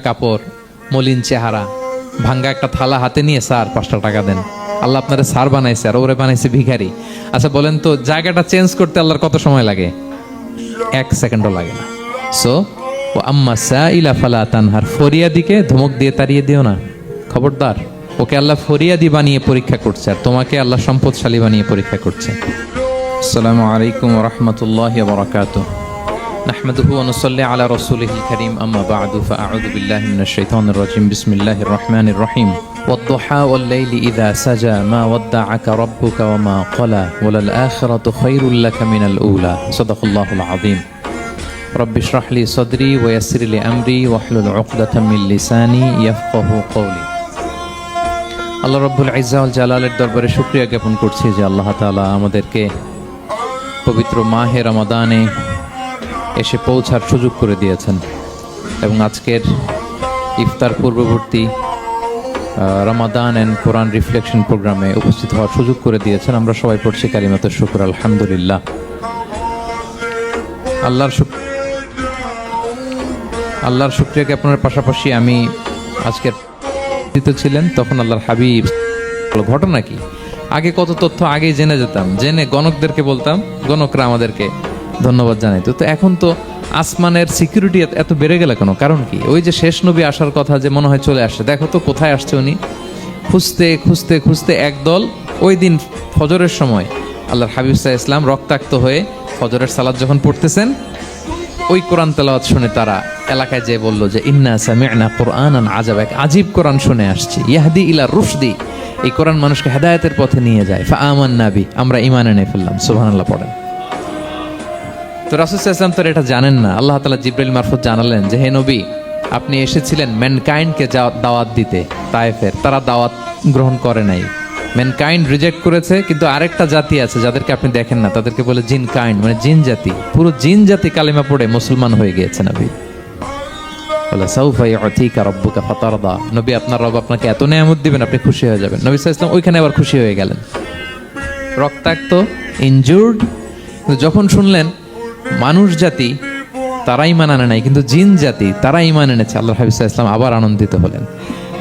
কাপড়, মলিন চেহারা, ভাঙ্গা একটা থালা হাতে নিয়ে স্যার 5টা টাকা দেন। আল্লাহ আপনারা স্যার বানাইছে আর ওরে বানাইছে ভিখারি। আচ্ছা বলেন তো, জায়গাটা চেঞ্জ করতে আল্লাহর কত সময় লাগে? 1 সেকেন্ডও লাগে না। সো ও আম্মা সাইলা ফালা তানহার, ফরিয়াদিকে ধমক দিয়ে তাড়িয়ে দিও না, খবরদার। ওকে আল্লাহ ফরিয়াদি বানিয়ে পরীক্ষা করছে, আর তোমাকে আল্লাহ সম্পদশালী বানিয়ে পরীক্ষা করছে। আসসালামু আলাইকুম ওয়া রাহমাতুল্লাহি ওয়া বারাকাতুহু। নাহমাদুহু ওয়া নুসাল্লি আলা রাসূলিহিল কারীম, আম্মা বা'দু, ফাআউযু বিল্লাহি মিনাশ শাইতানির রাজীম। বিসমিল্লাহির রাহমানির রাহিম। ওয়াদ-দুহা ওয়াল-লাইলি ইযা সাজা মা ওয়াদ্দা'আকা রাব্বুকা ওয়া মা ক্বালা ওয়ালাল আখিরাতু খায়রুল লাকা মিনাল উলা। সাদাকাল্লাহুল আযীম। রব্বি ইশরাহ লি সাদরি ওয়া ইয়াসসির লি আমরি ওয়াহলুল উকদাতাম মিন লিসানি ইয়াফকাহু কওলি। আল্লাহ রাব্বুল ইজ্জা ওয়াল জালালের দরবারে শুকরিয়া জ্ঞাপন করছি যে আল্লাহ তাআলা আমাদেরকে পবিত্র মাহে রমাদানে এসে পৌঁছার সুযোগ করে দিয়েছেন এবং আজকের ইফতার পূর্ববর্তী রমাদান অ্যান্ড কোরআন রিফ্লেকশন প্রোগ্রামে উপস্থিত হওয়ার সুযোগ করে দিয়েছেন। আমরা সবাই পড়ছি কালিমাতুশ শুকর, আলহামদুলিল্লাহ। আল্লাহর শুকরিয়া জ্ঞাপনের পাশাপাশি আমি আজকের ছিলেন তখন আল্লাহর হাবিব, ঘটনা কি, আগে কত তথ্য আগেই জেনে যেতাম, জেনে গণকদেরকে বলতাম, গণকরা আমাদেরকে ধন্যবাদ জানাইতো। তো এখন তো আসমানের সিকিউরিটি এত বেড়ে গেল কেন? কারণ কি? ওই যে শেষ নবী আসার কথা যে মনে হয় চলে আসছে, দেখো তো কোথায় আসছে উনি। খুঁজতে খুঁজতে খুঁজতে একদল ওই দিন ফজরের সময় আল্লাহর হাবিব সাল্লাল্লাহু আলাইহি ওয়াসাল্লাম রক্তাক্ত হয়ে ফজরের সালাত যখন পড়তেছেন, ওই কোরআন তেলাওয়াত শুনে তারা এলাকায় যেয়ে বলল যে ইন্না সামি'না কুরআনান আজাবা, এক আজীব কোরআন শুনে আসছি, ইয়াহদি ইলা রুশদি, এই কোরআন মানুষকে হেদায়েতের পথে নিয়ে যায়। ফাআমান্না বি, আমরা ঈমান এনে ফেললাম। সুবহানাল্লাহ পড়েন। তো রাসূল সাল্লাল্লাহু আলাইহি ওয়াসাল্লাম তো এটা জানেন না। আল্লাহ তাআলা জিবরাইল মারফত জানালেন যে হে নবী, আপনি এসেছিলেন ম্যানকাইন্ডকে দাওয়াত দিতে তায়েফের, তারা দাওয়াত গ্রহণ করে নাই, ম্যানকাইন্ড রিজেক্ট করেছে। কিন্তু আরেকটা জাতি আছে যাদেরকে আপনি দেখেন না, তাদেরকে বলে জিন কাইন্ড, মানে জিন জাতি। পুরো জিন জাতি কালিমা পড়ে মুসলমান হয়ে গিয়েছে নবী। বলে সাউফা ইউতিকা রাব্বুকা ফাতারদা, নবী আপনার রব আপনাকে এত নেয়ামত দিবেন আপনি খুশি হয়ে যাবেন। নবী সাল্লাল্লাহু আলাইহি ওয়াসাল্লাম ওইখানে আবার খুশি হয়ে গেলেন, রক্তাক্ত, ইনজুর্ড। যখন শুনলেন মানুষ জাতি তারা ঈমান আনে নাই, কিন্তু জিন জাতি তারা ঈমান এনেছে, আল্লাহর হাবিব সাল্লাল্লাহু আলাইহি ওয়াসাল্লাম আবার আনন্দিত হলেন।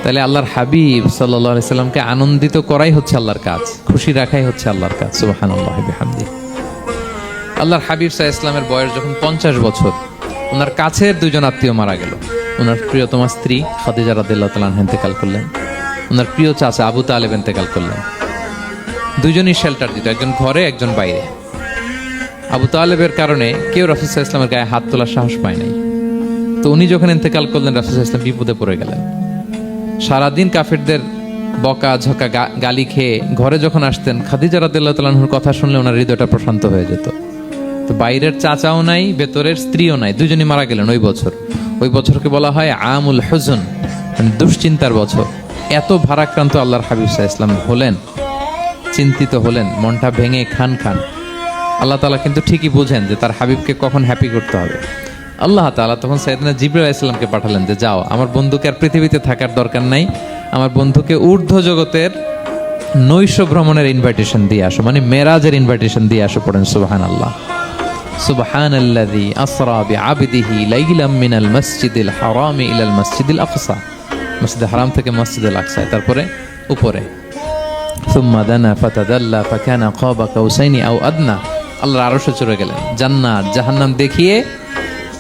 তাহলে আল্লাহর হাবিব সাল্লাল্লাহু আলাইহি সাল্লামকে আনন্দিত করাই হচ্ছে আল্লাহর কাজ, খুশি রাখাই হচ্ছে আল্লাহর কাজ। সুবহানাল্লাহি বিহামদিহি। আল্লাহর হাবিব সাল্লাল্লাহু আলাইহি সাল্লামের বয়স যখন 50 বছর, ওনার কাছের দুজন আত্মীয় মারা গেল। ওনার প্রিয়তমা স্ত্রী খাদিজা রাদিয়াল্লাহু তাআলা আনহা ইন্তেকাল করলেন, ওনার প্রিয় চাচা আবু তালেব ইন্তেকাল করলেন। দুইজনই শেল্টার দিত, একজন ঘরে একজন বাইরে। আবু তালেবের কারণে কেউ রাসূল সাল্লাল্লাহু আলাইহি ওয়াসাল্লামের গায়ে হাত তোলার সাহস পায় নাই। তো উনি যখন ইন্তেকাল করলেন, রাসূল সাল্লাল্লাহু আলাইহি ওয়াসাল্লাম বিপদে পড়ে গেলেন। সারাদিন কাফেরদের বকা ঝকা গালি খেয়ে ঘরে যখন আসতেন, খাদিজা রাদিয়াল্লাহু তাআলা আনহার কথা শুনলে ওনার হৃদয়টা প্রশান্ত হয়ে যেত। তো বাইরের চাচাও নাই, ভেতরের স্ত্রীও নাই, দুজনই মারা গেলেন ওই বছর। ওই বছরকে বলা হয় আমুল হুজন, মানে দুশ্চিন্তার বছর। এত ভারাক্রান্ত আল্লাহর হাবিব সাল্লাল্লাহু আলাইহি ওয়াসাল্লাম হলেন, চিন্তিত হলেন, মনটা ভেঙে খান খান। আল্লাহ তাআলা কিন্তু ঠিকই বোঝেন যে তার হাবিবকে কখন হ্যাপি করতে হবে। আল্লাহ তাআলা তখন সাইয়েদনা জিবরাইল আলাইহিস সালামকে পাঠালেন যে যাও, আমার বন্ধুকে আর পৃথিবীতে থাকার দরকার নাই, আমার বন্ধুকে ঊর্ধ্ব জগতের নৈশ ভ্রমণের ইনভাইটেশন দিয়ে আসো, মানে মেরাজের ইনভাইটেশন দিয়ে আসো। পড়েন সুবহানাল্লাহ। সুবহানাল্লাযী আসরা বিআবদিহি লাইলাম মিনাল মাসজিদিল হারামি ইলাল মাসজিদিল আকসা, মসজিদুল হারাম থেকে মসজিদুল আকসা, তারপরে উপরে সুম্মা দানা ফাতাদাল্লা ফাকানা কাবা কাউসাইনি আও আদনা। আল্লাহর আরশে চড়ে গেলেন, জান্নাত জাহান্নাম দেখিয়ে,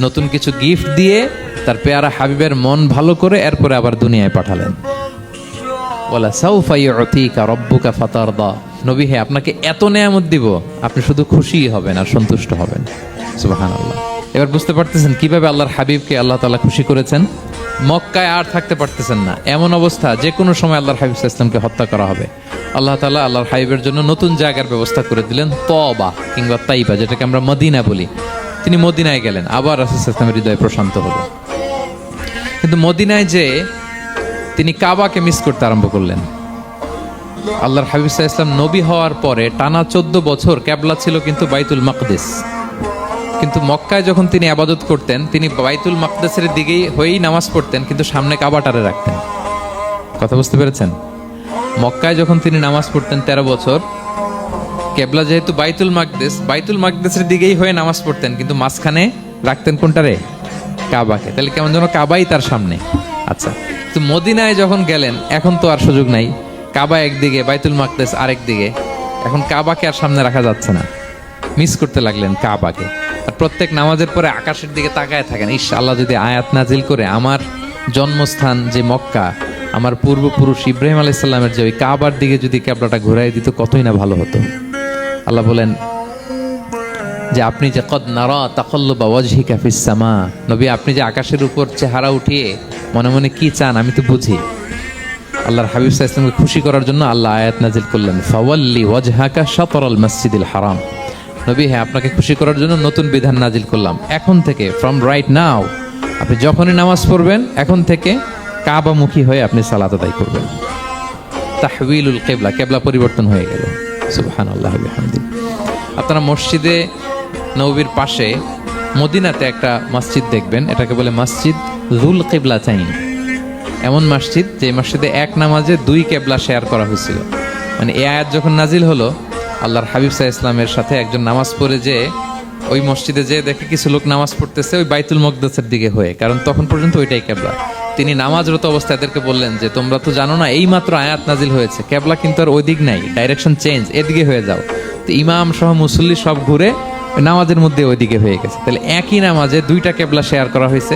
নতুন কিছু গিফট দিয়ে, তার পেয়ারা হাবিবের মন ভালো করে এরপরে আবার দুনিয়ায় পাঠালেন। ওয়ালা সাউফা ইউতিকা রাব্বুকা ফাতারদা, নবী হে আপনাকে এত নেয়ামত দিব, আপনি শুধু খুশি হবেন আর সন্তুষ্ট হবেন। সুবহানাল্লাহ। এবার বুঝতে পারতেছেন কিভাবে আল্লাহর হাবিবকে আল্লাহ তাআলা খুশি করেছেন। মক্কায় আর থাকতে পারতেছেন না, এমন অবস্থা যে কোনো সময় আল্লাহর হাবিব সাল্লাল্লাহু আলাইহি ওয়াসাল্লামকে হত্যা করা হবে। আল্লাহ তাআলা আল্লাহর হাবিবের জন্য নতুন জায়গার ব্যবস্থা করে দিলেন, তওবা কিংবা তাইবা, যেটাকে আমরা মদিনা বলি। তিনি মদিনায় গেলেন, আবার রাসূল সাল্লাল্লাহু আলাইহি ওয়াসাল্লামের হৃদয় প্রশান্ত হলো। কিন্তু মদিনায় যে তিনি কাবাকে মিস করতে আরম্ভ করলেন। আল্লাহর হাবিব সাল্লাল্লাহু আলাইহি ওয়াসাল্লাম নবী হওয়ার পরে টানা 14 বছর কিবলা ছিল কিন্তু বাইতুল মাকদিস। কিন্তু মক্কায় যখন তিনি ইবাদত করতেন, তিনি বাইতুল মাকদিসের দিকেই হয়েই নামাজ পড়তেন, কিন্তু সামনে কাবাটারে রাখতেন। কথা বুঝতে পেরেছেন? মক্কায় যখন তিনি নামাজ পড়তেন 13 বছর, কিবলা যেহেতু বাইতুল মাকদিসের দিকেই হয়ে নামাজ পড়তেন, কিন্তু মাঝখানে রাখতেন কোনটারে? কাবাকে। তাহলে কেমন যেন কাবাই তার সামনে। আচ্ছা, তো মদিনায় যখন গেলেন এখন তো আর সুযোগ নাই, কাবা একদিকে বাইতুল মাকদেস আরেক দিকে, এখন কাবাকে আর সামনে রাখা যাচ্ছে না, মিস করতে লাগলেন কাবাকে। আর প্রত্যেক নামাজের পরে আকাশের দিকে তাকায় থাকেন, ইস আল্লাহ যদি আয়াত নাজিল করে আমার জন্মস্থান যে মক্কা, আমার পূর্বপুরুষ ইব্রাহিম আলাইহিস সালামের যে ওই কাবার দিকে যদি ক্যাবলাটা ঘুরাই দিত কতই না ভালো হতো। আল্লাহ বলেন যে আপনি যে কদ নারা তাকাল্লুবা ওয়াজহিকা ফিস সামা, নবী আপনি যে আকাশের উপর চেহারা উঠিয়ে মনে মনে কি চান আমি তো বুঝি। আল্লাহর হাবিব সাল্লাল্লাহু আলাইহি ওয়াসাল্লামকে খুশি করার জন্য আল্লাহ আয়াত নাজিল করলেন, ফাওয়াল্লি ওয়াজহাকা শাতরাল মাসজিদিল হারাম। নবী হ্যাঁ, আপনাকে খুশি করার জন্য নতুন বিধান নাজিল করলাম, এখন থেকে ফ্রম রাইট নাও আপনি যখনই নামাজ পড়বেন এখন থেকে কাবামুখী হয়ে আপনি সালাত আদায় করবেন। তাহওয়িলুল কিবলা, কিবলা পরিবর্তন হয়ে গেল। সুবহানাল্লাহ ওয়া বিহামদিহি। আপনারা মসজিদে নববীর পাশে মদিনাতে একটা মসজিদ দেখবেন, এটাকে বলে মসজিদ যুল কিবলাতাইন। এমন মসজিদ যে মসজিদে এক নামাজে দুই কিবলা শেয়ার করা হয়েছিল। মানে এই আয়াত যখন নাজিল হলো, আল্লাহর হাবিব সাল্লাল্লাহু আলাইহি ওয়াসাল্লামের সাথে একজন নামাজ পড়ে যে ওই মসজিদে যে দেখে কিছু লোক নামাজ পড়তেছে ওই বাইতুল মকদেসের দিকে হয়ে, কারণ তখন পর্যন্ত ওইটাই কিবলা। তিনি নামাজরত অবস্থায় এদেরকে বললেন যে তোমরা তো জানো না এই মাত্র আয়াত নাজিল হয়েছে, কিবলা কিন্তু আর ওই দিক নাই, ডাইরেকশন চেঞ্জ, এদিকে হয়ে যাও। তো ইমাম সহ মুসল্লি সব ঘুরে নামাজের মধ্যে ওইদিকে হয়ে গেছে। তাহলে একই নামাজে দুইটা কিবলা শেয়ার করা হয়েছে,